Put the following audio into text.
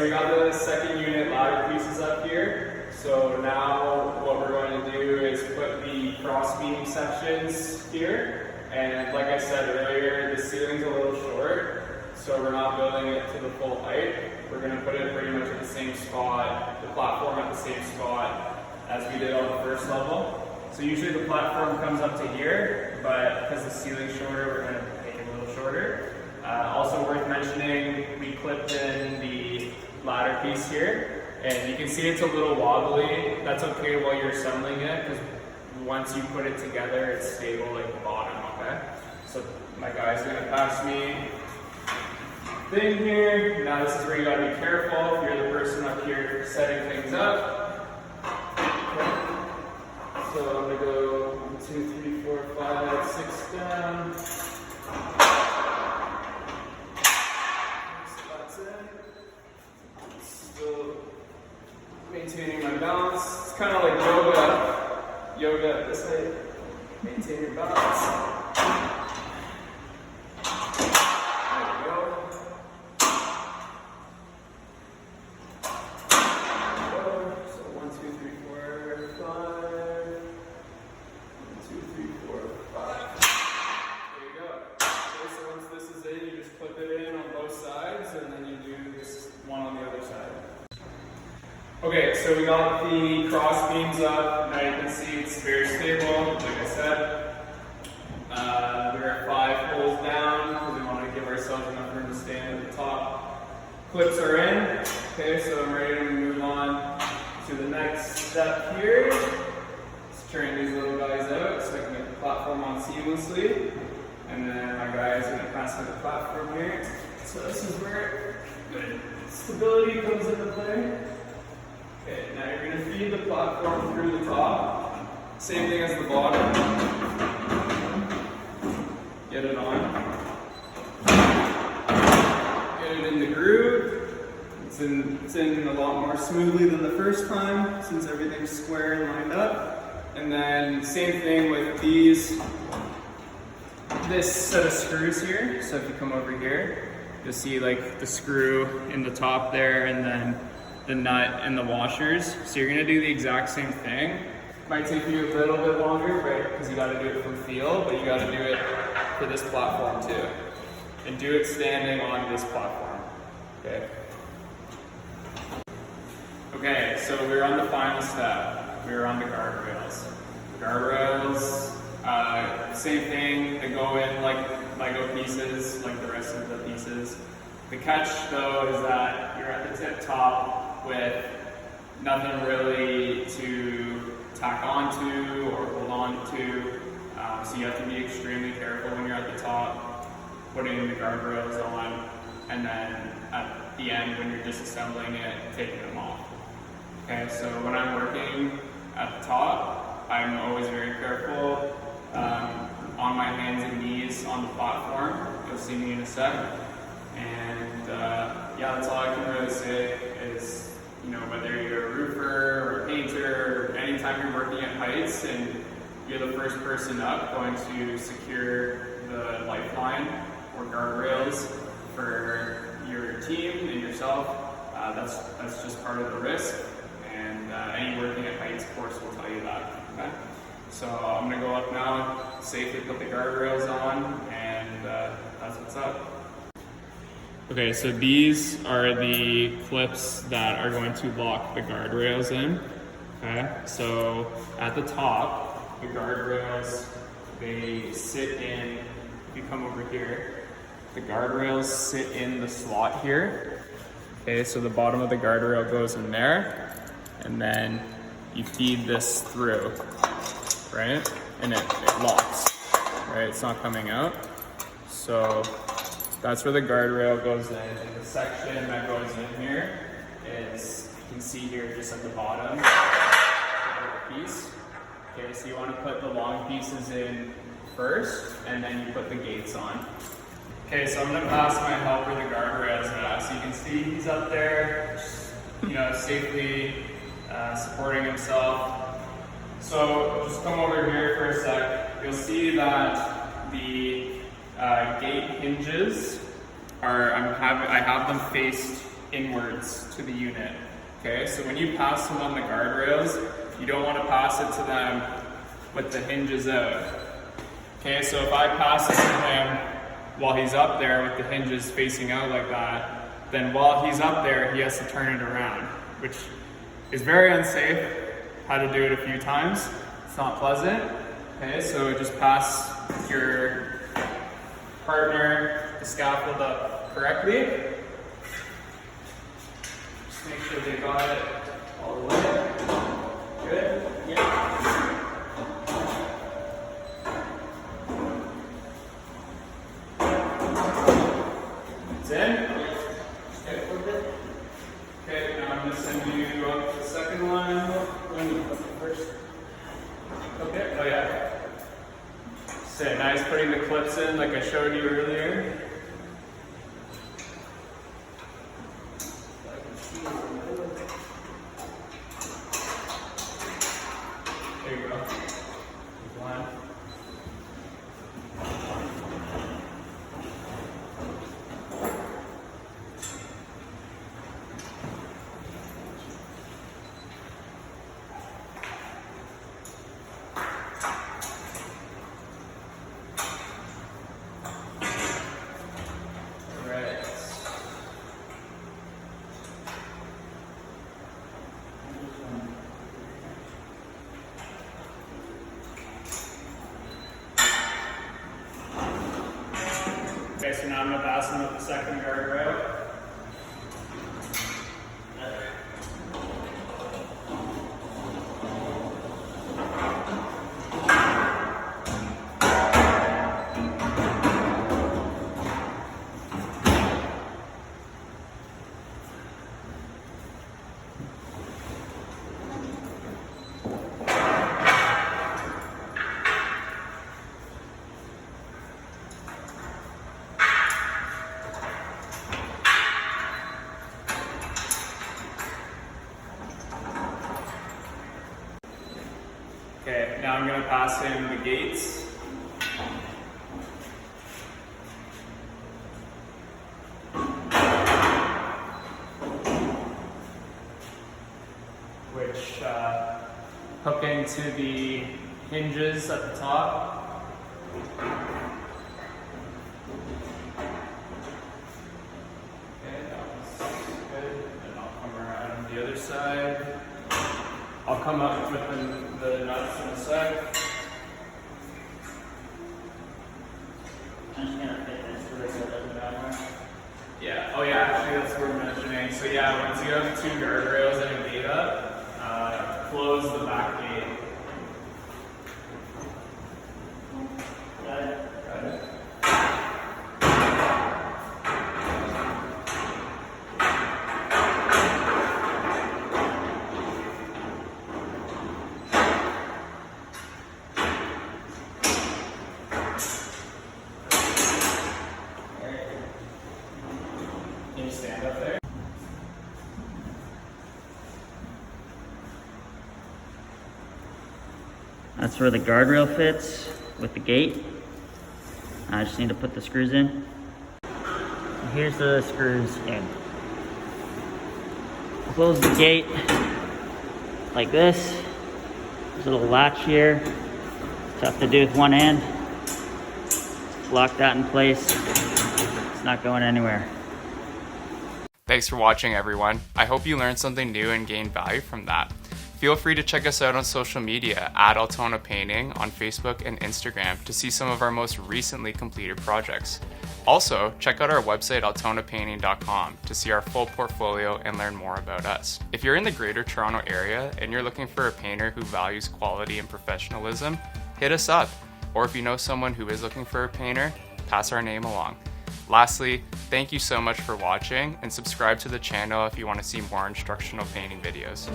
we got the second unit ladder pieces up here. So now what we're going to do is put the cross beam sections here. And like I said earlier, the ceiling's a little short, so we're not building it to the full height. We're going to put it pretty much at the same spot, the platform at the same spot as we did on the first level. So usually the platform comes up to here, but because the ceiling's shorter, we're going to make it a little shorter. Also worth mentioning, we clipped in the ladder piece here, and you can see it's a little wobbly. That's okay while you're assembling it, because once you put it together, it's stable like the bottom, okay? So my guy's going to pass me thing here. Now this is where you got to be careful if you're the person up here setting things up. Okay. So I'm going to go 1, 2, 3, 4, 5, 6 down. Still maintaining my balance. It's kind of like yoga at this height. Maintain your balance. There we go. So 1, 2, 3, 4, 5. 1, 2, 3, 4, 5. There you go. Okay, so once this is in, you just clip it in on both sides, and then you do this one on the other side. Okay, so we got the cross beams up. Now you can see it's very stable, like I said. We're at 5 holes down because we want to give ourselves enough room to stand at the top. Clips are in. Okay, so I'm ready to move on to the next step here. Let's turn these little guys out so I can get the platform on seamlessly. And then my guy is going to pass me the platform here. So this is where good stability comes into play. Okay, now you're going to feed the platform through the top. Same thing as the bottom. Get it on. Get it in the groove. It's in a lot more smoothly than the first time since everything's square and lined up. And then same thing with this set of screws here. So if you come over here, you'll see like the screw in the top there, and then the nut and the washers. So you're gonna do the exact same thing. Might take you a little bit longer, right? Because you gotta do it from feel, but you gotta do it for this platform too. And do it standing on this platform, okay? Okay, so we're on the final step. We're on the guardrails. Guardrails, same thing, they go in like Lego pieces, like the rest of the pieces. The catch though is that you're at the tip top with nothing really to tack onto or hold on to. So you have to be extremely careful when you're at the top, putting the guardrails on, and then at the end when you're disassembling it, taking them off. Okay, so when I'm working at the top, I'm always very careful. On my hands and knees on the platform. You'll see me in a sec. And yeah, that's all I can really say is, you know, whether you're a roofer or a painter, or anytime you're working at heights and you're the first person up going to secure the lifeline or guardrails for your team and yourself, that's just part of the risk. And any working at heights course will tell you that. Okay? So I'm going to go up now, safely put the guardrails on, and that's what's up. Okay, so these are the clips that are going to lock the guardrails in. Okay, so at the top, the guardrails, they sit in, if you come over here, the guardrails sit in the slot here. Okay, so the bottom of the guardrail goes in there, and then you feed this through, right? And it locks, right? It's not coming out. So that's where the guardrail goes in. And the section that goes in here is, you can see here just at the bottom, the piece. Okay, so you want to put the long pieces in first, and then you put the gates on. Okay, so I'm going to pass my helper the guardrails now. So you can see he's up there, you know, safely supporting himself. So just come over here for a sec. You'll see that the gate hinges are, I have them faced inwards to the unit. Okay, so when you pass them on the guardrails, you don't want to pass it to them with the hinges out. Okay, so if I pass it to him while he's up there with the hinges facing out like that, then while he's up there, he has to turn it around, which is very unsafe. Had to do it a few times. It's not pleasant. Okay, so just pass your partner the scaffold up correctly. Just make sure they got it all the way. Good? Yeah. It's in? Okay, now I'm going to send you up to the second one. First. Okay, oh yeah. So nice putting the clips in like I showed you earlier. There you go. One. Okay, so now I'm going to pass him with the second guardrail. Okay, now I'm going to pass him the gates. Which hook into the hinges at the top. Okay, that was good. And I'll come around on the other side. I'll come up with the nuts in a sec. I'm just gonna fit this so this doesn't matter. Yeah, oh yeah, actually that's what we're mentioning. So yeah, once you have two guardrails and a gate up, close the back gate. Got it? Got it. Can you stand up there? That's where the guardrail fits with the gate. I just need to put the screws in. Here's the screws in. Close the gate like this. There's a little latch here. Tough to do with one hand. Lock that in place. It's not going anywhere. Thanks for watching, everyone. I hope you learned something new and gained value from that. Feel free to check us out on social media at Altona Painting on Facebook and Instagram to see some of our most recently completed projects. Also, check out our website altonapainting.com to see our full portfolio and learn more about us. If you're in the Greater Toronto area and you're looking for a painter who values quality and professionalism, hit us up. Or if you know someone who is looking for a painter, pass our name along. Lastly, thank you so much for watching and subscribe to the channel if you want to see more instructional painting videos.